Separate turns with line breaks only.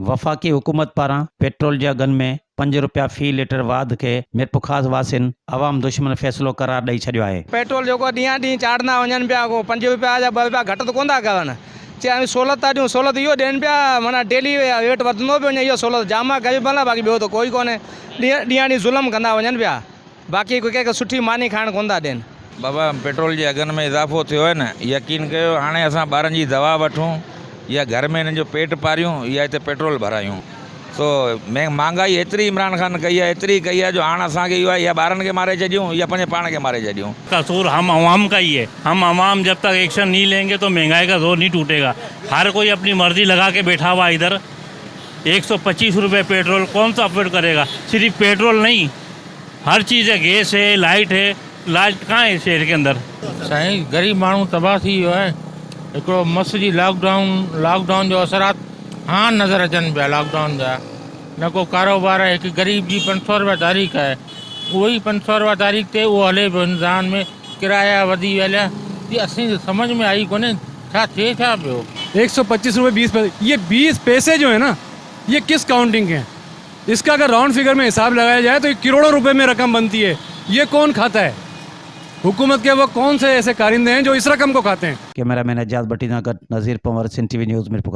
वफ़ाक़ी हुकूमत पारां पेट्रोल जा अघनि में 5 रुपया फ़ी लीटर वाध खे मिरपुखास वासियुनि अवाम दुश्मन फ़ैसिलो करार ॾेई छॾियो आहे।
पेट्रोल जो ॾींहं ॾींहुं चाढ़ंदा वञनि पिया, को 5 रुपया या 2 रुपया घटि त कोन था कनि। चई सहूलियत था ॾियूं, सहूलियत इहो ॾियनि पिया, माना डेली रेट वधंदो पियो वञे, इहो सहूलियत जाम आहे ग़रीब भला, बाक़ी ॿियो त कोई कोन्हे। ॾींहं ॾींहुं ज़ुल्म कंदा वञनि पिया, बाक़ी कंहिंखे सुठी मानी खाइण कोन था ॾियनि।
बाबा पेट्रोल जे अघनि में इज़ाफ़ो थियो आहे न, यकीन कयो हाणे असां ॿारनि जी दवा वठूं या घर में हिननि जो पेट पारियूं या हिते पेट्रोल भरायूं, तो महांगाई एतिरी इमरान खान कई है, एतिरी कई है जो हाणे असांखे इहो आहे या ॿारनि खे मारे छॾियूं या पंहिंजे पाण खे मारे छॾियूं।
कसूर हम आवाम का ही है। हम आवाम जब तक एक्शन नहीं लेंगे तो महंगाई का जोर नहीं टूटेगा। हर कोई अपनी मर्जी लगा के बैठा हुआ इधर। 125 रुपये पेट्रोल कौन सा अफोर्ड करेगा? सिर्फ पेट्रोल नहीं, हर चीज़ है, गैस है, लाइट है। लाइट कहाँ है शहर के अंदर?
साईं गरीब माण्हू तबाह थी वियो आहे। हिकिड़ो मस जी लॉकडाउन जो असरात हाँ नज़र अचनि पिया। लॉकडाउन जा न को कारोबार है। हिकु गरीब जी 500 रुपया तारीख़ है, उही 500 रुपया तारीख़ ते उहो हले पियो। इंसान में किराया वधी विया, ये असीं समझ में आई कोन्हे छा थिए छा पियो।
125 रुपये 20 पैसे, ये 20 पैसे जो है ना, ये किस काउंटिंग के हैं? इसका अगर राउंड फिगर में हिसाब लगाया जाए तो ये करोड़ों रुपए में रकम बनती है। ये कौन खाता है? हुकूमत के वो कौन से ऐसे कारिंदे हैं जो इस रकम को खाते हैं?
कैमरामैन एजाज भट्टी नगर, नज़ीर पंवर, सिंध टीवी न्यूज़ मिरपुखास।